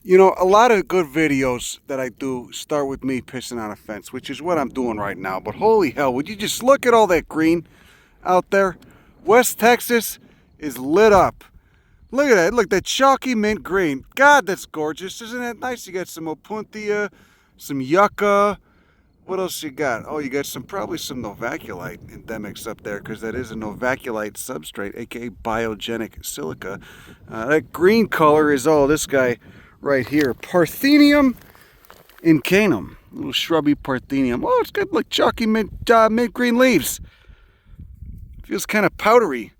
You know, a lot of good videos that I do start with me pissing on a fence, which is what I'm doing right now. But holy hell, would you just look at all that green out there? West Texas is lit up. Look at that. Look, that chalky mint green. God, that's gorgeous. Isn't that nice? You got some opuntia, some yucca. What else you got? Oh, you got probably some novaculite endemics up there, because that is a novaculite substrate, aka biogenic silica. That green color is this guy right here, Parthenium incanum, little shrubby Parthenium. Oh, it's got like chalky mint green leaves. Feels kind of powdery.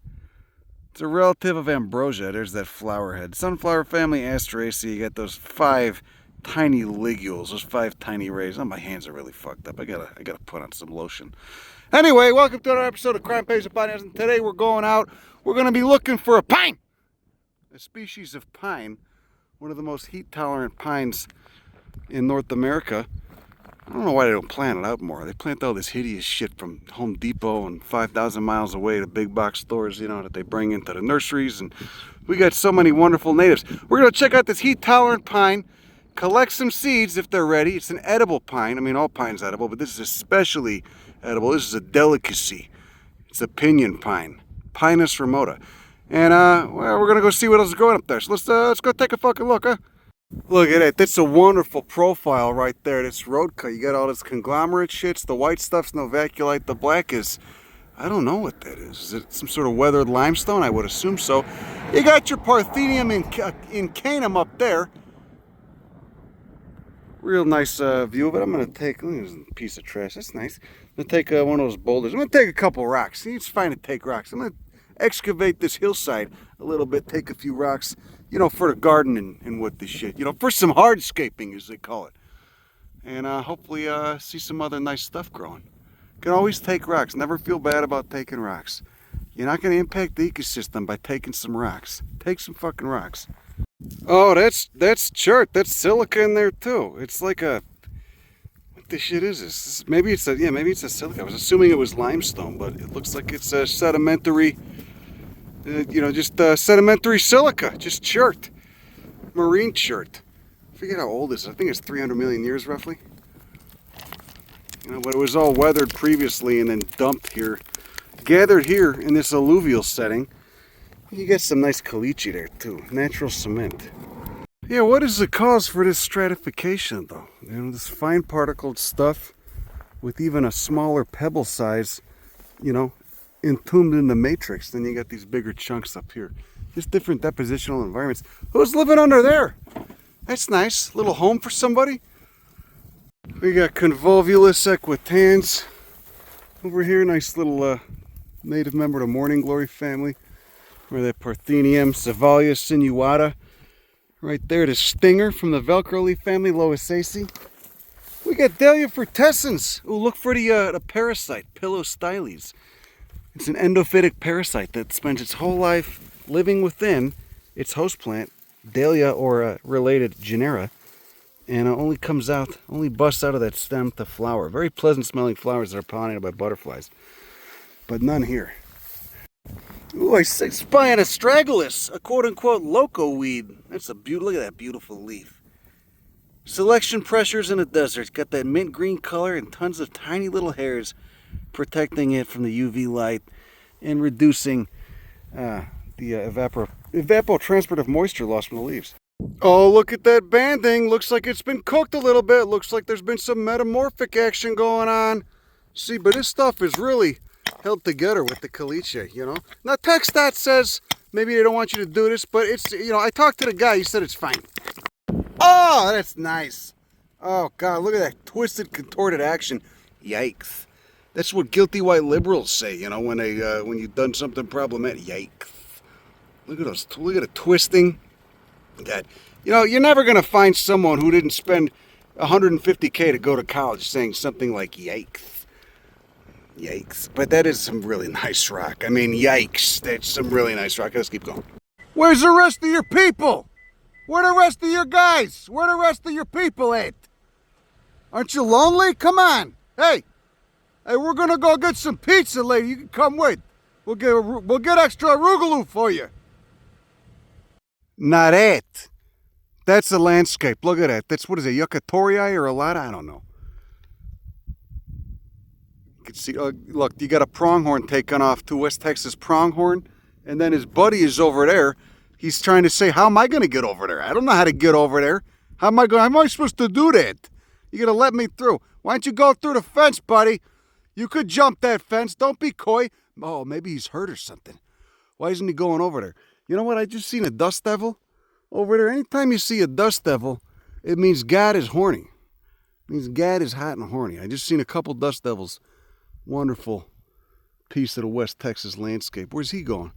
It's a relative of ambrosia. There's that flower head. Sunflower family, Asteraceae. You got those 5 tiny ligules, those 5 tiny rays. Oh, my hands are really fucked up. I gotta put on some lotion. Anyway, welcome to another episode of Crime Pays of Pine. And today we're going out. We're gonna be looking for a pine, a species of pine, one of the most heat-tolerant pines in North America. I don't know why they don't plant it out more. They plant all this hideous shit from Home Depot and 5,000 miles away to big box stores, you know, that they bring into the nurseries. And we got so many wonderful natives. We're gonna check out this heat-tolerant pine, collect some seeds if they're ready. It's an edible pine. I mean, all pine's edible, but this is especially edible. This is a delicacy. It's a pinion pine, Pinus remota. And well, we're gonna go see what else is growing up there. So let's go take a fucking look, huh? Look at it. That's a wonderful profile right there. This road cut. You got all this conglomerate shits. The white stuff's novaculite. The black is, I don't know what that is. Is it some sort of weathered limestone? I would assume so. You got your Parthenium incanum up there. Real nice view of it. I'm going to take, look at this piece of trash. That's nice. I'm going to take one of those boulders. I'm going to take a couple rocks. See, it's fine to take rocks. I'm going to excavate this hillside a little bit, take a few rocks, you know, for the garden and with this shit, you know, for some hardscaping, as they call it. And hopefully see some other nice stuff growing. Can always take rocks. Never feel bad about taking rocks. You're not going to impact the ecosystem by taking some rocks. Take some fucking rocks. Oh, that's chert. That's silica in there too. It's like a, what the shit is this? Maybe it's a silica. I was assuming it was limestone, but it looks like it's a sedimentary, you know, just sedimentary silica, just chert, marine chert. I forget how old this is. I think it's 300 million years roughly. You know, but it was all weathered previously and then dumped here, gathered here in this alluvial setting. You get some nice caliche there too, natural cement. Yeah, what is the cause for this stratification though? You know, this fine particled stuff with even a smaller pebble size, you know, entombed in the matrix. Then you got these bigger chunks up here. Just different depositional environments. Who's living under there? That's nice. Little home for somebody. We got convolvulus equitans over here. Nice little native member of the morning glory family. Or that Parthenium, Savalia sinuata. Right there, the stinger from the Velcro leaf family, Loasaceae. We got Dahlia frutescens. Ooh, look for the parasite, Pilostyles. It's an endophytic parasite that spends its whole life living within its host plant, Dahlia or related genera, and only busts out of that stem to flower. Very pleasant smelling flowers that are pollinated by butterflies, but none here. Ooh, I spy on astragalus, a quote-unquote loco weed. That's a look at that beautiful leaf. Selection pressures in a desert. It's got that mint green color and tons of tiny little hairs protecting it from the UV light and reducing the evapotranspirative moisture loss from the leaves. Oh, look at that banding. Looks like it's been cooked a little bit. Looks like there's been some metamorphic action going on. See, but this stuff is really held together with the caliche, you know. Now, TechStat says maybe they don't want you to do this, but it's, you know, I talked to the guy. He said it's fine. Oh, that's nice. Oh, God, look at that twisted, contorted action. Yikes. That's what guilty white liberals say, you know, when you've done something problematic. Yikes. Look at those. Look at the twisting. That, you know, you're never going to find someone who didn't spend $150K to go to college saying something like yikes. Yikes. But that is some really nice rock. I mean, yikes. That's some really nice rock. Let's keep going. Where's the rest of your people? Where the rest of your guys? Where the rest of your people at? Aren't you lonely? Come on. Hey, we're going to go get some pizza later. You can come with. We'll get extra arugula for you. Not it. That's a landscape. Look at that. That's, what is it, Yucatorii or Alata? I don't know. You can see, look, you got a pronghorn taken off to West Texas pronghorn, and then his buddy is over there. He's trying to say, how am I going to get over there? I don't know how to get over there. How am I supposed to do that? You're going to let me through. Why don't you go through the fence, buddy? You could jump that fence. Don't be coy. Oh, maybe he's hurt or something. Why isn't he going over there? You know what? I just seen a dust devil over there. Anytime you see a dust devil, it means God is horny. It means God is hot and horny. I just seen a couple dust devils. Wonderful piece of the West Texas landscape. Where's he going?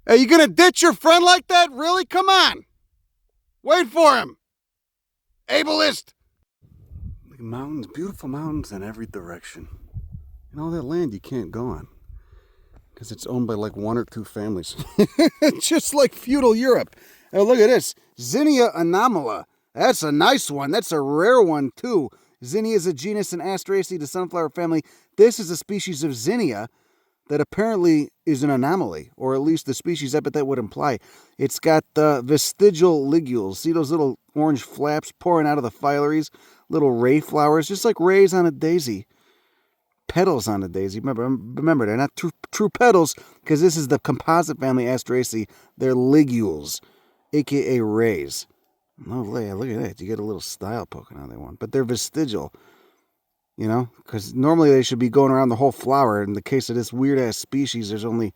Hey, you gonna ditch your friend like that? Really? Come on. Wait for him. Ableist. Mountains, beautiful mountains in every direction. And all that land you can't go on, because it's owned by like 1 or 2 families. Just like feudal Europe. Oh, look at this. Zinnia anomala. That's a nice one. That's a rare one, too. Zinnia is a genus in Asteraceae, the sunflower family. This is a species of zinnia that apparently is an anomaly, or at least the species epithet would imply. It's got vestigial ligules. See those little orange flaps pouring out of the phyllaries? Little ray flowers, just like rays on a daisy. Petals on a daisy. Remember, they're not true petals, because this is the composite family Asteraceae. They're ligules, aka rays. Oh, look at that. You get a little style poking out of that one. But they're vestigial, you know, because normally they should be going around the whole flower. In the case of this weird-ass species, there's only...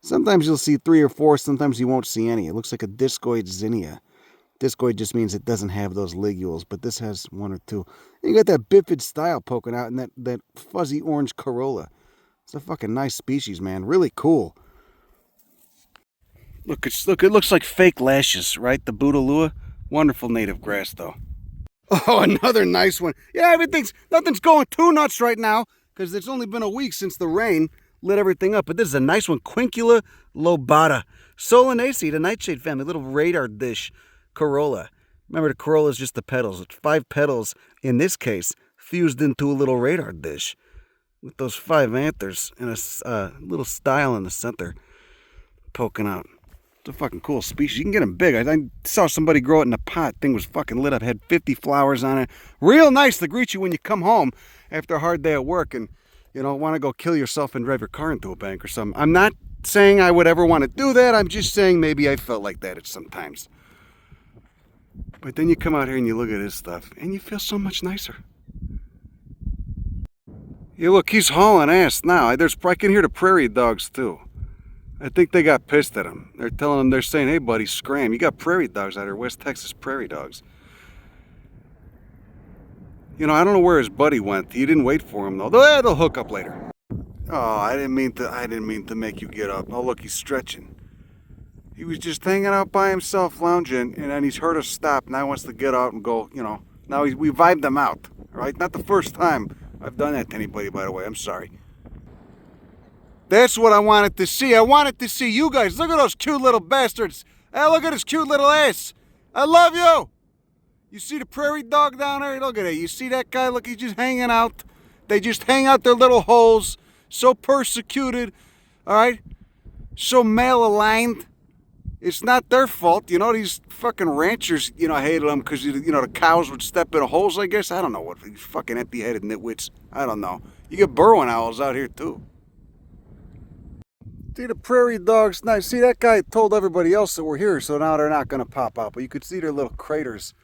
Sometimes you'll see 3 or 4, sometimes you won't see any. It looks like a discoid zinnia. Discoid just means it doesn't have those ligules, but this has 1 or 2. And you got that bifid style poking out and that fuzzy orange corolla. It's a fucking nice species, man. Really cool. Look, it looks like fake lashes, right? The Bouteloua. Wonderful native grass, though. Oh, another nice one. Yeah, nothing's going too nuts right now, because it's only been a week since the rain lit everything up. But this is a nice one. Quincula lobata. Solanaceae, the nightshade family. Little radar dish corolla. Remember, the corolla is just the petals. It's 5 petals, in this case, fused into a little radar dish with those 5 anthers and a little style in the center poking out. It's a fucking cool species. You can get them big. I saw somebody grow it in a pot. Thing was fucking lit up. Had 50 flowers on it. Real nice to greet you when you come home after a hard day at work and, you know, want to go kill yourself and drive your car into a bank or something. I'm not saying I would ever want to do that. I'm just saying maybe I felt like that at some times. But then you come out here and you look at his stuff and you feel so much nicer. Yeah, look, he's hauling ass now. I can hear the prairie dogs too. I think they got pissed at him. They're saying, hey buddy, scram. You got prairie dogs out here, West Texas prairie dogs. You know, I don't know where his buddy went. He didn't wait for him though. They'll hook up later. Oh, I didn't mean to make you get up. Oh look, he's stretching. He was just hanging out by himself, lounging, and then he's heard us stop. Now he wants to get out and go, you know. Now we vibed him out, right? Not the first time I've done that to anybody, by the way. I'm sorry. That's what I wanted to see. I wanted to see you guys. Look at those cute little bastards. Hey, look at his cute little ass. I love you. You see the prairie dog down there? Look at it. You see that guy? Look, he's just hanging out. They just hang out their little holes. So persecuted, all right? So male-aligned. It's not their fault. You know, these fucking ranchers, you know, hated them because, you know, the cows would step in holes, I guess. I don't know what. These fucking empty-headed nitwits. I don't know. You get burrowing owls out here, too. See the prairie dogs. Nice. See, that guy told everybody else that we're here, so now they're not going to pop out. But you could see their little craters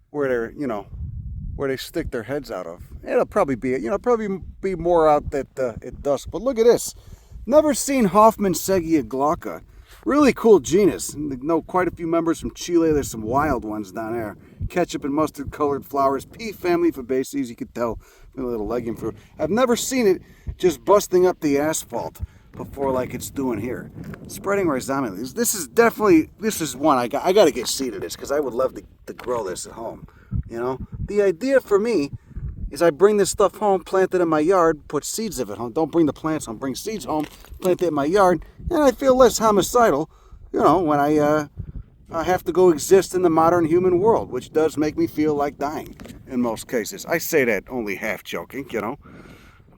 where they're, you know, where they stick their heads out of. It'll probably be, you know, be more out at dusk. But look at this. Never seen Hoffmannseggia glauca. Really cool genus. I know quite a few members from Chile. There's some wild ones down there. Ketchup and mustard colored flowers. Pea family Fabaceae, you could tell from the little legume fruit. I've never seen it just busting up the asphalt before like it's doing here. Spreading rhizomes. This is one I got to get seed of this because I would love to grow this at home. You know, the idea for me is I bring this stuff home, plant it in my yard, put seeds of it home. Don't bring the plants home, bring seeds home, plant it in my yard, and I feel less homicidal, you know, when I have to go exist in the modern human world, which does make me feel like dying in most cases. I say that only half joking, you know,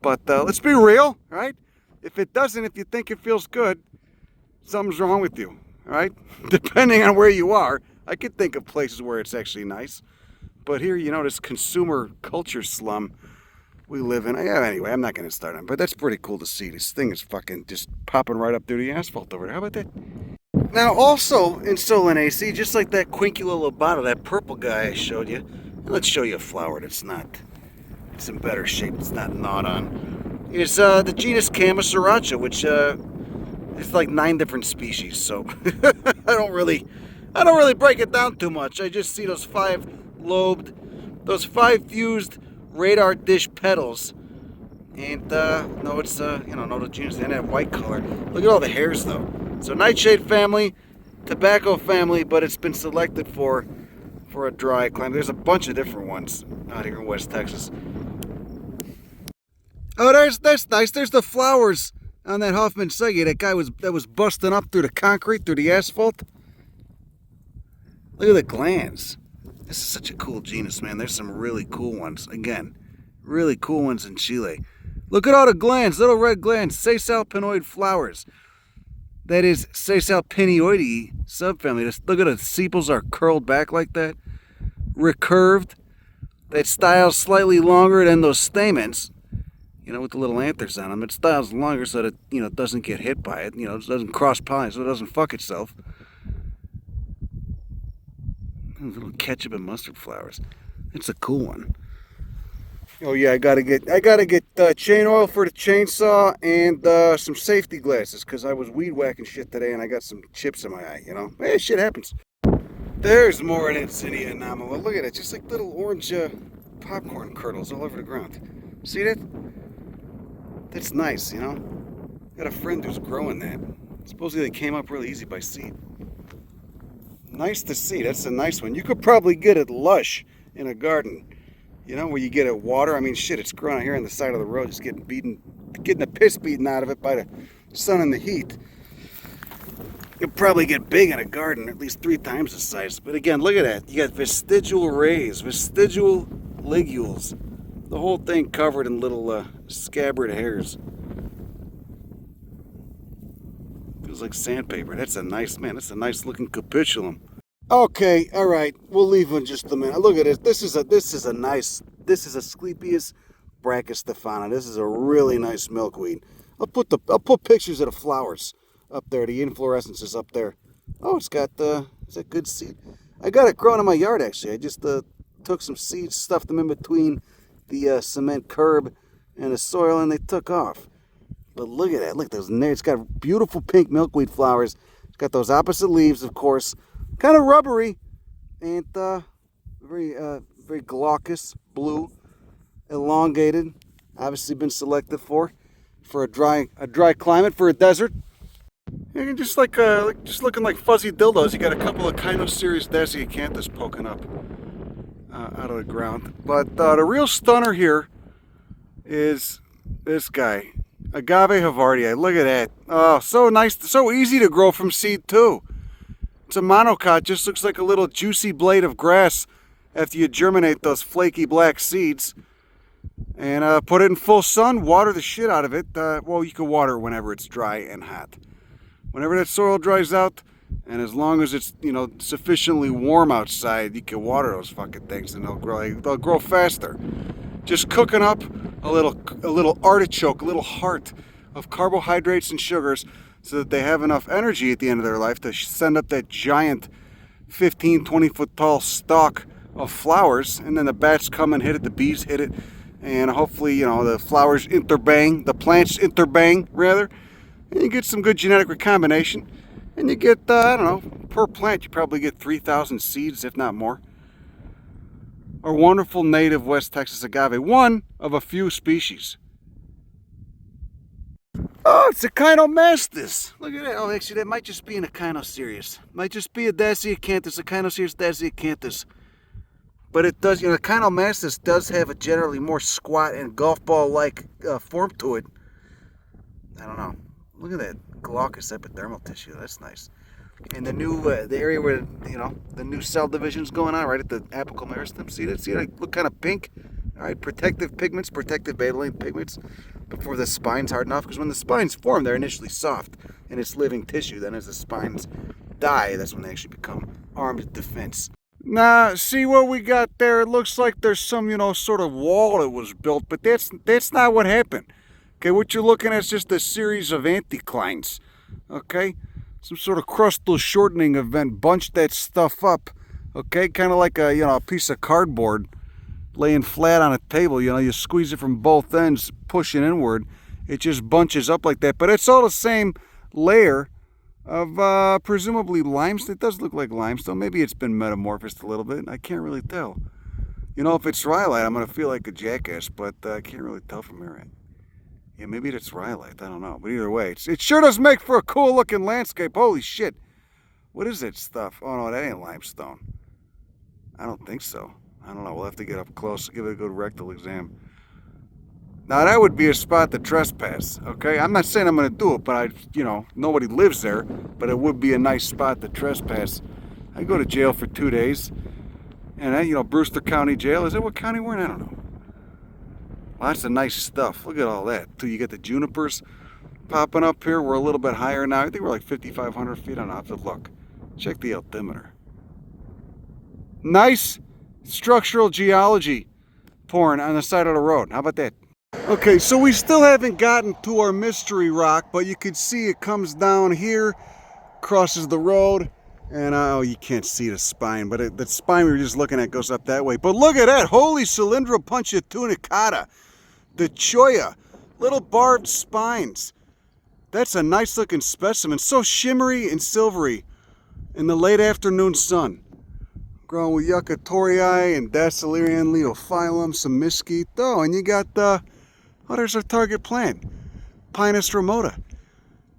but let's be real, right? If it doesn't, if you think it feels good, something's wrong with you, all right? Depending on where you are. I could think of places where it's actually nice. But here, this consumer culture slum we live in. Yeah, anyway, I'm not going to start on, but that's pretty cool to see. This thing is fucking just popping right up through the asphalt over there. How about that? Now, also in Solanaceae, just like that Quincula lobata, that purple guy I showed you, let's show you a flower that's not, it's in better shape, it's not gnawed on, is the genus Camasiracha, which is like 9 different species, so I don't really break it down too much. I just see those 5 fused radar dish petals. And no, it's no, the genus didn't have white color. Look at all the hairs though. So nightshade family, tobacco family, but it's been selected for a dry climate. There's a bunch of different ones out here in West Texas. Oh, that's nice. There's the flowers on that Hoffman Sege. That guy that was busting up through the concrete, through the asphalt. Look at the glands. This is such a cool genus, man. There's some really cool ones. Again, really cool ones in Chile. Look at all the glands, little red glands, sessile pinoid flowers. That is sessile pinioideae subfamily. Look at the sepals are curled back like that, recurved. That style's slightly longer than those stamens, with the little anthers on them. It styles longer so that it doesn't get hit by it. It doesn't cross pollinate, so it doesn't fuck itself. Little ketchup and mustard flowers. It's a cool one. Oh yeah, I gotta get chain oil for the chainsaw and some safety glasses because I was weed whacking shit today and I got some chips in my eye. Hey, shit happens. There's more Edwards anomaly. Look at it, just like little orange popcorn kernels all over the ground. See that? That's nice, Got a friend who's growing that. Supposedly they came up really easy by seed. Nice to see. That's a nice one. You could probably get it lush in a garden. Where you get it water. I mean, shit, it's growing out here on the side of the road, just getting the piss beaten out of it by the sun and the heat. You'll probably get big in a garden, at least 3 times the size. But again, look at that. You got vestigial rays, vestigial ligules. The whole thing covered in little scabbard hairs. Feels like sandpaper. That's a nice looking capitulum. Okay, all right. We'll leave in just a minute. Look at this. This is a Asclepias brachystefana. This is a really nice milkweed. I'll put pictures of the flowers up there. The inflorescence is up there. Oh, it's got is that good seed? I got it growing in my yard actually. I just took some seeds, stuffed them in between the cement curb and the soil, and they took off. But look at that. Look, it's got beautiful pink milkweed flowers. It's got those opposite leaves, of course. Kind of rubbery and very glaucous, blue, elongated. Obviously been selected for a dry climate, for a desert. And just looking like fuzzy dildos. You got a couple of Cainocereus dasyacanthes poking up out of the ground. But the real stunner here is this guy, Agave havartii. Look at that. Oh, so nice, so easy to grow from seed too. It's a monocot, just looks like a little juicy blade of grass after you germinate those flaky black seeds. And put it in full sun, water the shit out of it. Well, you can water it whenever it's dry and hot. Whenever that soil dries out, and as long as it's, sufficiently warm outside, you can water those fucking things and they'll grow faster. Just cooking up a little artichoke, a little heart of carbohydrates and sugars, so that they have enough energy at the end of their life to send up that giant 15, 20 foot tall stalk of flowers. And then the bats come and hit it, the bees hit it, and hopefully, the flowers interbang, the plants interbang rather, and you get some good genetic recombination. And you get, I don't know, per plant you probably get 3,000 seeds, if not more. Our wonderful native West Texas agave, one of a few species. Oh, it's a Cainomastus. Look at that. Oh, actually, that might just be an Echinocereus. Might just be a dasyacanthes, a Echinocereus dasyacanthes. But it does, Cainomastus does have a generally more squat and golf ball-like form to it. I don't know. Look at that glaucous epidermal tissue. That's nice. And the new, the area where, the new cell division's going on, right at the apical meristem. See that? See it? Look kind of pink. All right, protective pigments, protective betalain pigments before the spines harden off. Because when the spines form, they're initially soft and it's living tissue. Then as the spines die, that's when they actually become armed defense. Nah, see what we got there? It looks like there's some, sort of wall that was built, but that's not what happened. Okay, what you're looking at is just a series of anticlines. Okay, some sort of crustal shortening event bunched that stuff up. Okay, kind of like a piece of cardboard laying flat on a table. You squeeze it from both ends, pushing inward. It just bunches up like that. But it's all the same layer of presumably limestone. It does look like limestone. Maybe it's been metamorphosed a little bit. I can't really tell. If it's rhyolite, I'm going to feel like a jackass, but I can't really tell from here. Yeah, maybe it's rhyolite. I don't know. But either way, it sure does make for a cool looking landscape. Holy shit. What is that stuff? Oh, no, that ain't limestone. I don't think so. I don't know. We'll have to get up close, give it a good rectal exam. Now, that would be a spot to trespass, okay? I'm not saying I'm going to do it, but nobody lives there, but it would be a nice spot to trespass. I go to jail for 2 days, and Brewster County Jail. Is that what county we're in? I don't know. Lots of nice stuff. Look at all that. You get the junipers popping up here. We're a little bit higher now. I think we're like 5,500 feet. I don't know. I have to look. Check the altimeter. Nice structural geology pouring on the side of the road. How about that? Okay, so we still haven't gotten to our mystery rock, but you can see it comes down here, crosses the road, and you can't see the spine, but the spine we were just looking at goes up that way. But look at that, holy cylindro punctutunicata, the cholla, little barbed spines. That's a nice looking specimen, so shimmery and silvery in the late afternoon sun. Growing with Yucca torii and Dasylirion leophyllum, some mesquite. Oh, and you got there's our target plant, Pinus remota,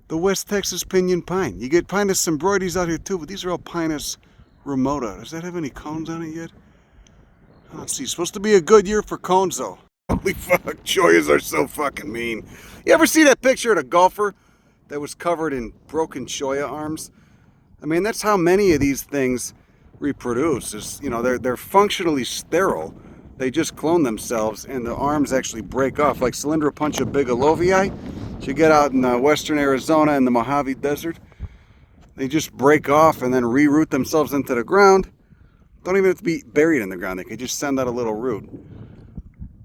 the West Texas Pinion pine. You get Pinus symbroides out here too, but these are all Pinus remota. Does that have any cones on it yet? I don't see. It's supposed to be a good year for cones though. Holy fuck, chollas are so fucking mean. You ever see that picture of a golfer that was covered in broken cholla arms? I mean, that's how many of these things reproduce. They're functionally sterile. They just clone themselves, and the arms actually break off, like Cylindropuntia bigelovii, which you get out in western Arizona in the Mojave Desert. They just break off and then reroot themselves into the ground. Don't even have to be buried in the ground. They can just send out a little root,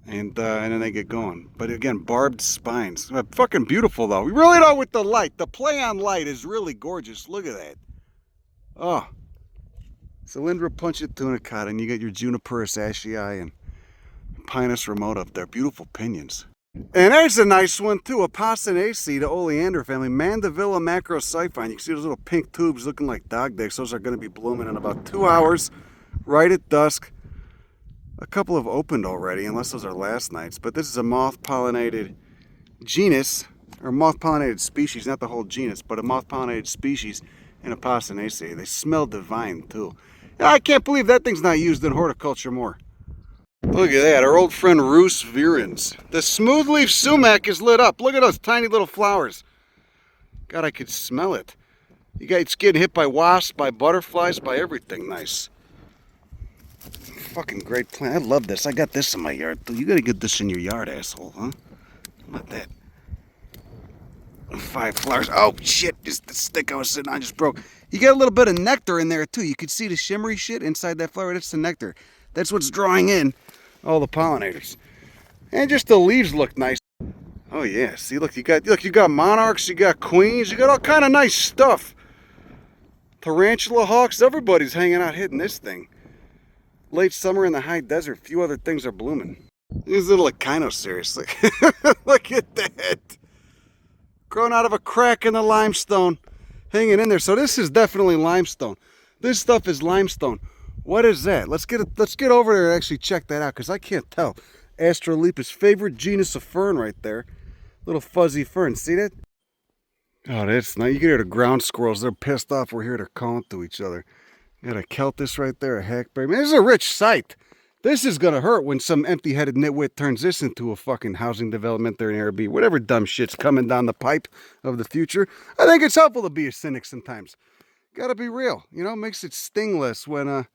and then they get going. But again, barbed spines. Fucking beautiful, though. We really know with the light. The play on light is really gorgeous. Look at that. Oh. Cylindropuntia tunicata, and you get your Junipers ashii and Pinus remota up there. Beautiful pinions. And there's a nice one too, Apocynaceae, the oleander family, Mandevilla macrocyphine. You can see those little pink tubes looking like dog dicks. Those are going to be blooming in about 2 hours, right at dusk. A couple have opened already, unless those are last night's. But this is a moth-pollinated genus, or moth-pollinated species, not the whole genus, but a moth-pollinated species in Apocynaceae. They smell divine too. I can't believe that thing's not used in horticulture more. Look at that, our old friend Rus virens. The smoothleaf sumac is lit up. Look at those tiny little flowers. God, I could smell it. It's getting hit by wasps, by butterflies, by everything nice. Fucking great plant. I love this. I got this in my yard too. You gotta get this in your yard, asshole, huh? How about that? 5 flowers. Oh shit, just the stick I was sitting on just broke. You get a little bit of nectar in there too. You can see the shimmery shit inside that flower. That's the nectar. That's what's drawing in all the pollinators. And just the leaves look nice. Oh yeah, see, look, you got monarchs, you got queens, you got all kind of nice stuff. Tarantula hawks, everybody's hanging out hitting this thing. Late summer in the high desert, few other things are blooming. These little echino, seriously. Look at that. Growing out of a crack in the limestone, hanging in there. So this is definitely limestone. This stuff is limestone. What is that? Let's get over there and actually check that out, because I can't tell. Astrolipus, favorite genus of fern right there. Little fuzzy fern. See that? Oh, that's nice. You can hear the ground squirrels. They're pissed off. We're here to calling to each other. Got a Celtis right there, a hackberry. Man, this is a rich site. This is going to hurt when some empty-headed nitwit turns this into a fucking housing development there in Airbnb. Whatever dumb shit's coming down the pipe of the future. I think it's helpful to be a cynic sometimes. Got to be real. Makes it sting less when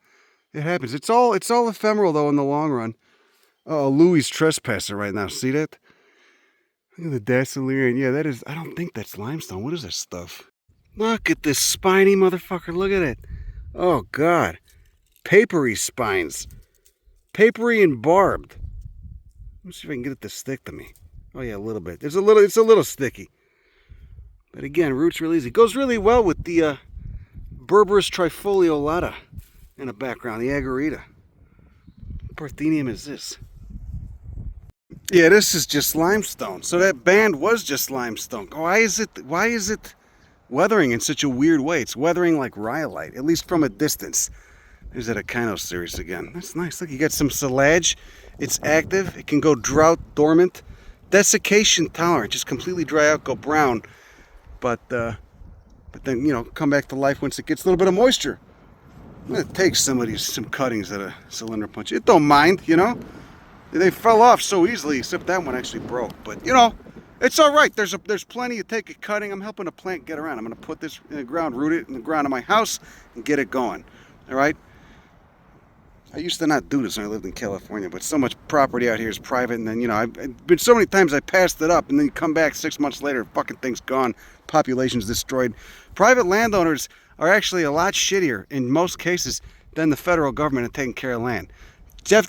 it happens. It's all ephemeral, though, in the long run. Oh, Louis trespassing right now. See that? Look at the Dasylirion. Yeah, that is... I don't think that's limestone. What is this stuff? Look at this spiny motherfucker. Look at it. Oh, God. Papery spines. Papery and barbed. Let me see if I can get it to stick to me. Oh, yeah, a little bit. It's a little sticky. But again, roots real easy. Goes really well with the Berberis trifoliolata in the background, the agarita. What Parthenium is this? Yeah, this is just limestone. So that band was just limestone. Why is it weathering in such a weird way? It's weathering like rhyolite, at least from a distance. There's that Echino series again. That's nice. Look, you got some silage. It's active. It can go drought, dormant, desiccation tolerant. Just completely dry out, go brown. But then, you know, come back to life once it gets a little bit of moisture. I'm going to take some cuttings at a cylinder punch. It don't mind, you know. They fell off so easily, except that one actually broke. But, you know, it's all right. There's plenty to take a cutting. I'm helping a plant get around. I'm going to put this in the ground, root it in the ground of my house, and get it going. All right? I used to not do this when I lived in California, but so much property out here is private, and then, you know, I've been so many times I passed it up, and then you come back 6 months later, fucking thing's gone, population's destroyed. Private landowners are actually a lot shittier in most cases than the federal government at taking care of land.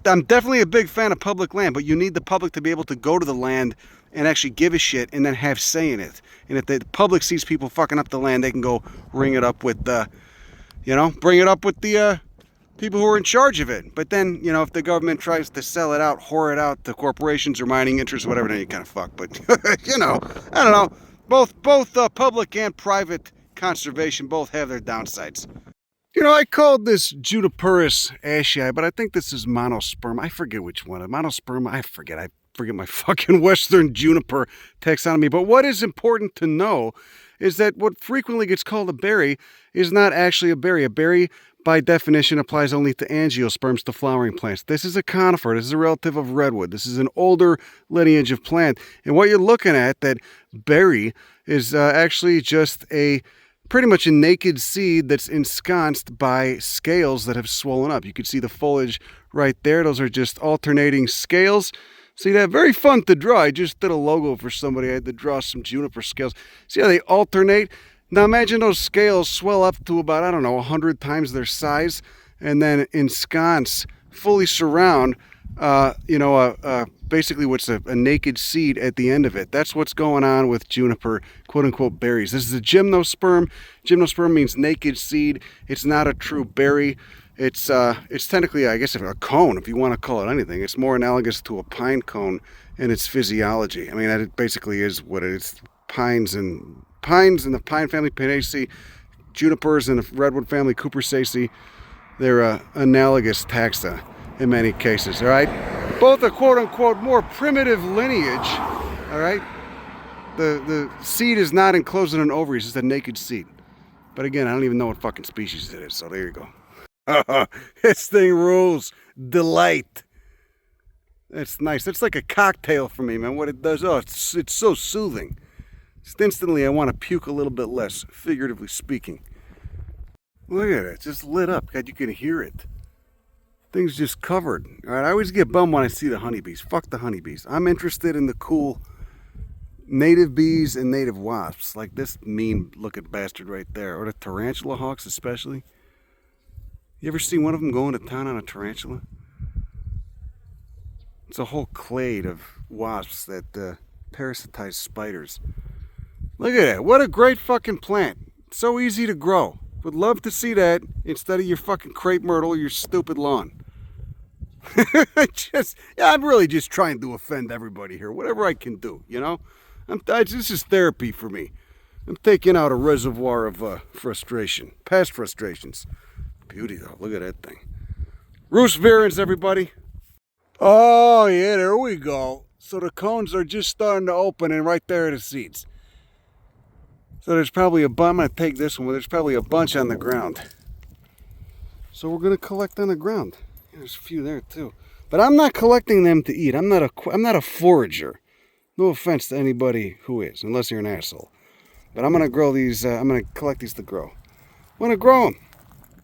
I'm definitely a big fan of public land, but you need the public to be able to go to the land and actually give a shit and then have say in it. And if the public sees people fucking up the land, they can go ring it up with, bring it up with the people who are in charge of it. But then, you know, if the government tries to sell it out, whore it out to corporations or mining interests, whatever, then you kind of fuck. But, you know, I don't know. Both public and private conservation both have their downsides. You know, I called this Junipers ashii, but I think this is monosperm. I forget which one. Monosperm, I forget my fucking Western juniper taxonomy. But what is important to know is that what frequently gets called a berry is not actually a berry. A berry, by definition, applies only to angiosperms, to flowering plants. This is a conifer. This is a relative of redwood. This is an older lineage of plant. And what you're looking at, that berry, is actually just pretty much a naked seed that's ensconced by scales that have swollen up. You can see the foliage right there. Those are just alternating scales. See that? Very fun to draw. I just did a logo for somebody. I had to draw some juniper scales. See how they alternate? Now imagine those scales swell up to about, 100 times their size, and then ensconce, fully surround, basically what's a naked seed at the end of it. That's what's going on with juniper, quote-unquote, berries. This is a gymnosperm. Gymnosperm means naked seed. It's not a true berry. It's technically, I guess, a cone, if you want to call it anything. It's more analogous to a pine cone in its physiology. I mean, that basically is what it is. Pines in the pine family, Pinaceae, junipers in the redwood family, Cupersaceae. They're analogous taxa in many cases, all right? Both a quote-unquote more primitive lineage, all right? The seed is not enclosed in an ovary, it's just a naked seed. But again, I don't even know what fucking species it is, so there you go. This thing rules. Delight. That's nice. It's like a cocktail for me, man. What it does, it's so soothing. Just instantly, I want to puke a little bit less, figuratively speaking. Look at it. It's just lit up. God, you can hear it. Thing's just covered. All right, I always get bummed when I see the honeybees. Fuck the honeybees. I'm interested in the cool native bees and native wasps, like this mean-looking bastard right there, or the tarantula hawks especially. You ever see one of them going to town on a tarantula? It's a whole clade of wasps that parasitize spiders. Look at that. What a great fucking plant. So easy to grow. Would love to see that instead of your fucking crepe myrtle or your stupid lawn. I'm really just trying to offend everybody here. Whatever I can do, you know? This is therapy for me. I'm taking out a reservoir of frustration. Past frustrations. Beauty, though. Look at that thing. Rus virens, everybody. Oh, yeah, there we go. So the cones are just starting to open, and right there are the seeds. So there's probably I'm going to take this one, but there's probably a bunch on the ground. So we're going to collect on the ground. There's a few there, too. But I'm not collecting them to eat. I'm not a forager. No offense to anybody who is, unless you're an asshole. But I'm going to grow these, I'm going to collect these to grow. I'm going to grow them.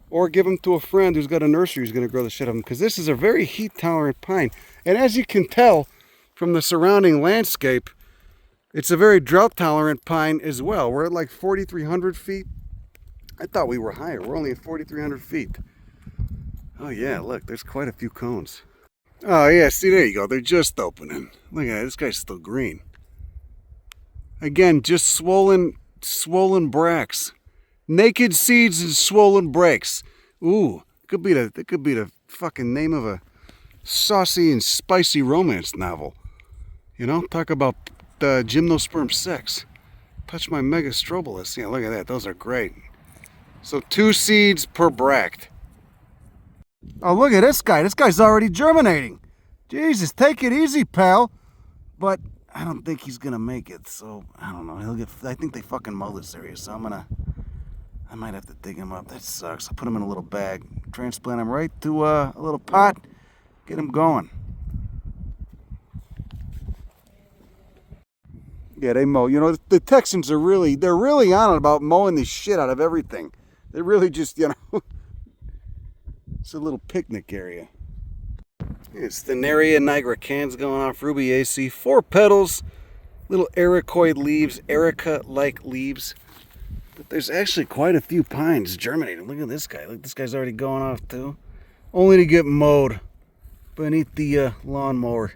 Or give them to a friend who's got a nursery who's going to grow the shit of them. Because this is a very heat-tolerant pine. And as you can tell from the surrounding landscape, it's a very drought-tolerant pine as well. We're at like 4,300 feet I thought we were higher. We're only at 4,300 feet. Oh yeah, look, there's quite a few cones. Oh yeah, see, there you go. They're just opening. Look at that, this guy's still green. Again, just swollen bracts. Naked seeds and swollen breaks. Ooh, that could be the fucking name of a saucy and spicy romance novel. You know, talk about gymnosperm sex. Touch my megastrobolus. Yeah, look at that. Those are great. So 2 seeds per bract. Oh, look at this guy. This guy's already germinating. Jesus, take it easy, pal. But I don't think he's gonna make it. So I don't know. I think they fucking mow this area. So I might have to dig him up. That sucks. I'll put him in a little bag, transplant him right to a little pot, get him going. Yeah, they mow. You know, the Texans they're really on it about mowing the shit out of everything. They really just, you know, it's a little picnic area. It's the Neria nigricans going off, rubiaceae, 4 petals, little ericoid leaves, erica-like leaves. But there's actually quite a few pines germinating. Look at this guy. Look, this guy's already going off too. Only to get mowed beneath the lawnmower.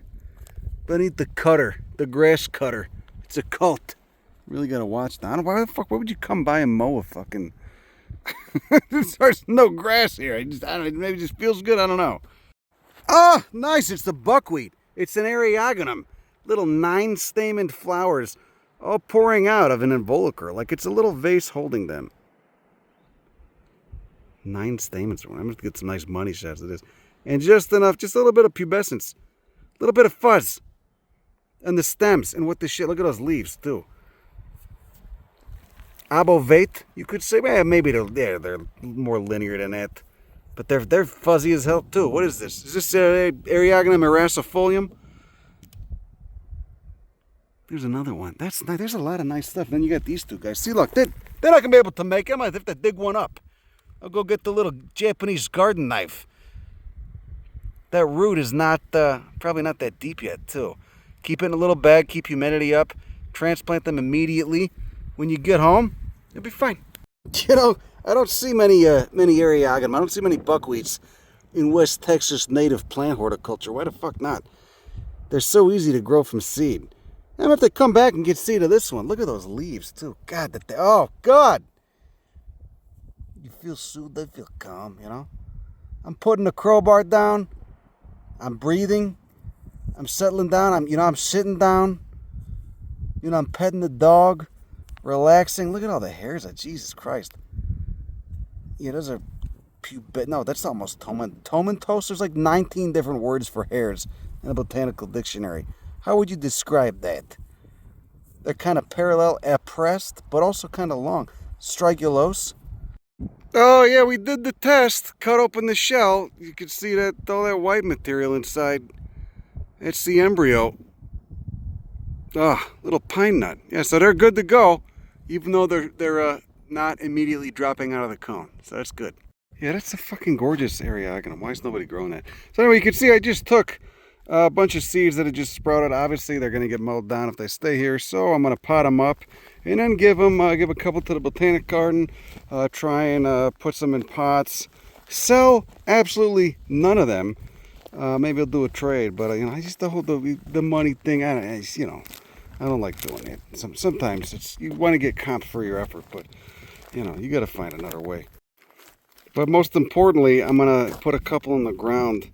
Beneath the cutter. The grass cutter. It's a cult. Really gotta watch now. Why would you come by and mow a fucking... There's no grass here. I don't know, maybe it just feels good. I don't know. Oh, nice. It's the buckwheat. It's an eriogonum. Little 9-stamened flowers. All pouring out of an involucre, like it's a little vase holding them. 9 stamens. I'm going to get some nice money shots of this. And just enough, just a little bit of pubescence. A little bit of fuzz. And the stems. And what the shit, look at those leaves, too. Obovate, you could say. Well, maybe they're more linear than that. But they're fuzzy as hell, too. What is this? Is this Eriogonum erasifolium? There's another one. That's nice. There's a lot of nice stuff. Then you got these 2 guys. See, look, they're not going to be able to make them. I have to dig one up. I'll go get the little Japanese garden knife. That root is not, probably not that deep yet, too. Keep it in a little bag, keep humidity up, transplant them immediately. When you get home, you'll be fine. You know, I don't see many eriogonum. I don't see many buckwheats in West Texas native plant horticulture. Why the fuck not? They're so easy to grow from seed. And if they come back and get seed of this one, look at those leaves too. God, oh God! You feel soothed, I feel calm, you know? I'm putting the crowbar down. I'm breathing. I'm settling down. I'm sitting down. You know, I'm petting the dog, relaxing. Look at all the hairs. Jesus Christ. Yeah, those are no, that's almost tomentose. There's like 19 different words for hairs in a botanical dictionary. How would you describe that? They're kind of parallel, oppressed, but also kind of long. Strigulose. Oh yeah, we did the test. Cut open the shell. You can see that all that white material inside. It's the embryo. Little pine nut. Yeah, so they're good to go, even though they're not immediately dropping out of the cone. So that's good. Yeah, that's a fucking gorgeous eriogonum. Why is nobody growing that? So anyway, you can see I just took a bunch of seeds that had just sprouted. Obviously, they're going to get mowed down if they stay here. So I'm going to pot them up and then give a couple to the botanic garden. Try and put some in pots. Sell absolutely none of them. Maybe I'll do a trade, but I just the whole the money thing. I don't like doing it. Sometimes you want to get comps for your effort, but you got to find another way. But most importantly, I'm gonna put a couple in the ground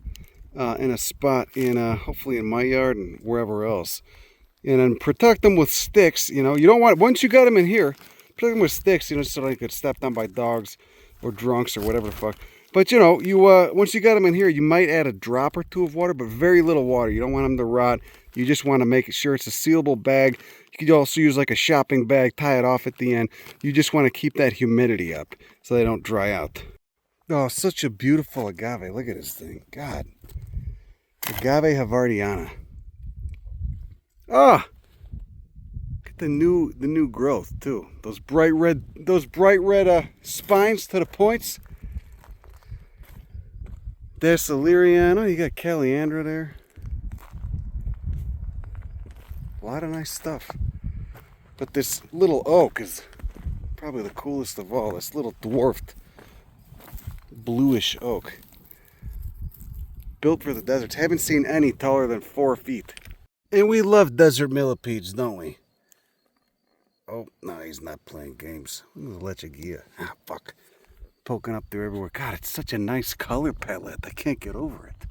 in a spot hopefully in my yard and wherever else, and then protect them with sticks. You don't want, once you got them in here, protect them with sticks. So they could step on by dogs or drunks or whatever the fuck. But once you got them in here, you might add a drop or 2 of water, but very little water. You don't want them to rot. You just want to make sure it's a sealable bag. You could also use like a shopping bag, tie it off at the end. You just want to keep that humidity up so they don't dry out. Oh, such a beautiful agave. Look at this thing. God. Agave havardiana. Look at the new growth too. Those bright red spines to the points. There's Celeriano. You got Caliandra there. A lot of nice stuff. But this little oak is Probably the coolest of all, this little dwarfed bluish oak. Built for the deserts. Haven't seen any taller than 4 feet. And we love desert millipedes, don't we? Oh, no, he's not playing games. I'm gonna let you gear. Ah, fuck. Poking up there everywhere. God, it's such a nice color palette. I can't get over it.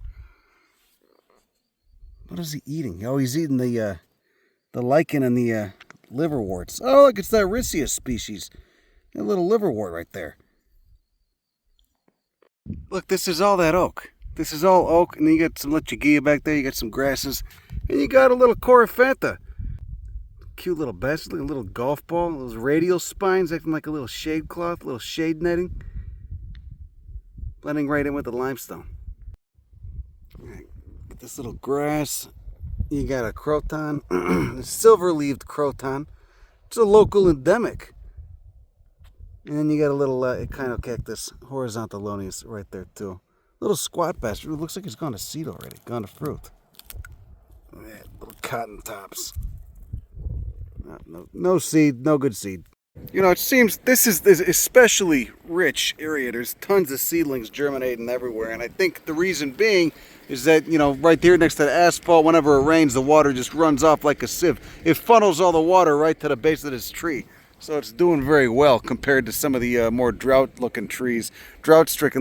What is he eating? Oh, he's eating the lichen and the liverworts. Oh, look, it's that Riccius species. A little liverwort right there. Look, this is all that oak. This is all oak, and then you got some lechuguilla back there. You got some grasses, and you got a little coryphantha. Cute little basket, like a little golf ball. Those radial spines acting like a little shade cloth, little shade netting. Blending right in with the limestone. All right, get this little grass. You got a croton, a silver-leaved croton. It's a local endemic. And then you got a little echinocactus, horizontaloneus right there too. Little squat bastard. It looks like it's gone to seed already, gone to fruit. Yeah, little cotton tops. No seed, no good seed. You know, it seems this is especially rich area. There's tons of seedlings germinating everywhere, and I think the reason being is that, you know, right there next to the asphalt, whenever it rains, the water just runs off like a sieve. It funnels all the water right to the base of this tree. So it's doing very well compared to some of the more drought-stricken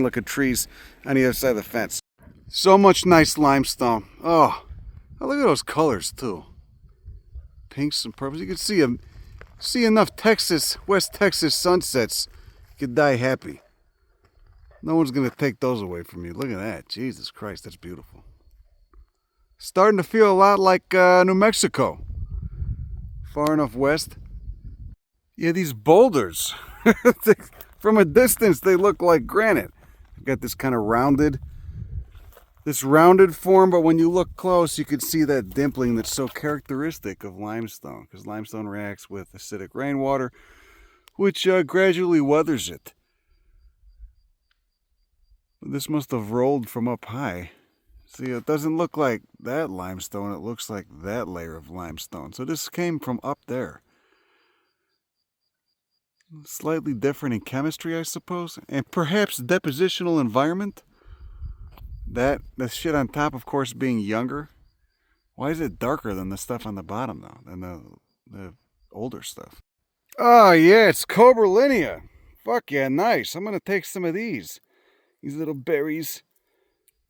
looking trees on the other side of the fence. So much nice limestone. Oh, look at those colors too. Pinks and purples. You can see enough West Texas sunsets. You could die happy. No one's gonna take those away from you. Look at that. Jesus Christ, that's beautiful. Starting to feel a lot like New Mexico. Far enough west. Yeah, these boulders, from a distance, they look like granite. They've got this kind of rounded form, but when you look close, you can see that dimpling that's so characteristic of limestone, because limestone reacts with acidic rainwater, which gradually weathers it. This must have rolled from up high. See, it doesn't look like that limestone, it looks like that layer of limestone. So this came from up there. Slightly different in chemistry, I suppose, and perhaps depositional environment. The shit on top, of course, being younger. Why is it darker than the stuff on the bottom, though, than the older stuff? Oh, yeah, it's Cobrelinia. Fuck yeah, nice. I'm going to take some of these little berries.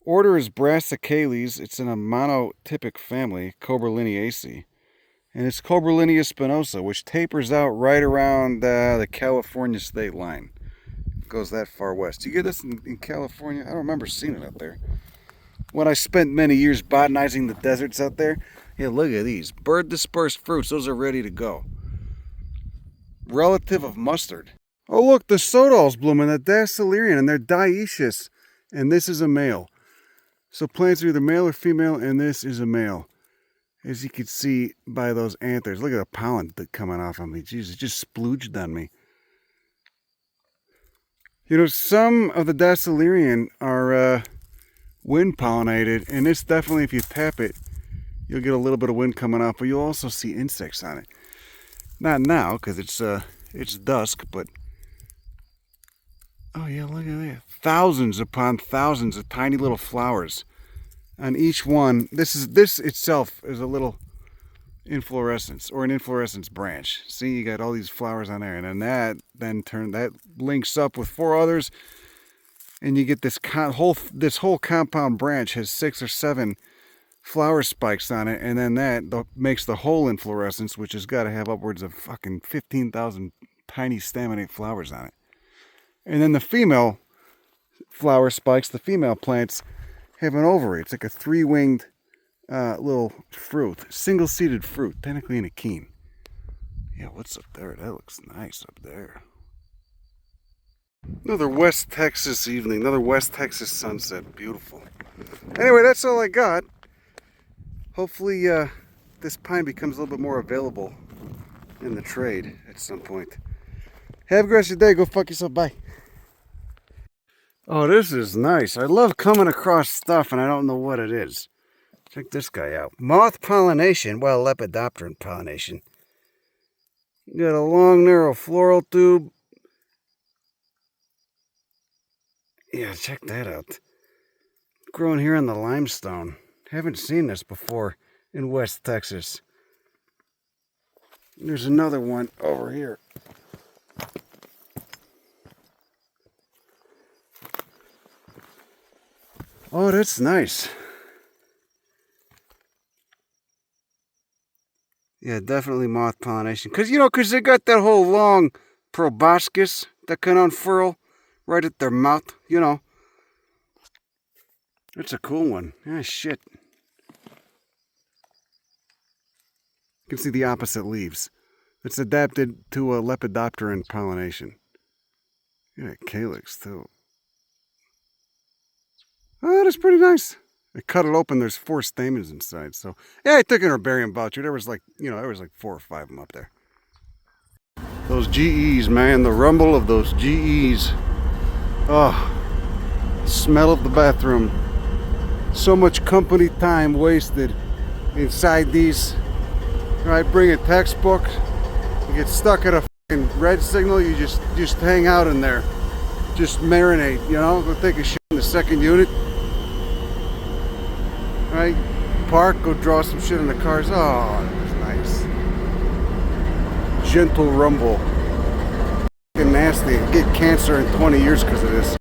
Order is Brassicales. It's in a monotypic family, Cobreliniaceae. And it's Cobrelinia spinosa, which tapers out right around the California state line. It goes that far west. You get this in California? I don't remember seeing it out there. When I spent many years botanizing the deserts out there, yeah, look at these. Bird dispersed fruits. Those are ready to go. Relative of mustard. Oh, look, the sodal's blooming, the Dasylirion, and they're dioecious. And this is a male. So plants are either male or female, and this is a male. As you can see by those anthers. Look at the pollen coming off on me. Jesus, it just splooged on me. You know, some of the Dasylirion are wind pollinated, and this definitely, if you tap it, you'll get a little bit of wind coming off, but you'll also see insects on it. Not now, because it's dusk, but oh yeah, look at that. Thousands upon thousands of tiny little flowers. On each one, this itself is a little inflorescence, or an inflorescence branch. See, you got all these flowers on there, and then that links up with 4 others, and you get this whole compound branch has 6 or 7 flower spikes on it, and then that makes the whole inflorescence, which has got to have upwards of fucking 15,000 tiny staminate flowers on it. And then the female flower spikes, the female plants, have an ovary. It's like a 3-winged little fruit, single-seeded fruit, technically an achene. Yeah, what's up there? That looks nice up there. Another West Texas evening, another West Texas sunset. Beautiful. Anyway, that's all I got. Hopefully this pine becomes a little bit more available in the trade at some point. Have a great day. Go fuck yourself. Bye. Oh, this is nice. I love coming across stuff and I don't know what it is. Check this guy out. Moth pollination, well, lepidopteran pollination. You got a long, narrow floral tube. Yeah, check that out. Growing here on the limestone. Haven't seen this before in West Texas. There's another one over here. Oh, that's nice. Yeah, definitely moth pollination. Because they got that whole long proboscis that can unfurl right at their mouth, It's a cool one. Ah, shit. You can see the opposite leaves. It's adapted to a lepidopteran pollination. Yeah, calyx, too. Oh, that's pretty nice. I cut it open. There's 4 stamens inside. So, yeah, I took an herbarium voucher. There was like 4 or 5 of them up there. Those GEs, man. The rumble of those GEs. Oh, smell of the bathroom. So much company time wasted inside these. Right, bring a textbook. You get stuck at a fucking red signal. You just hang out in there. Just marinate, Go take a shit in the second unit. Right? Park, go draw some shit in the cars. Oh, that was nice. Gentle rumble. Fucking nasty. Get cancer in 20 years because of this.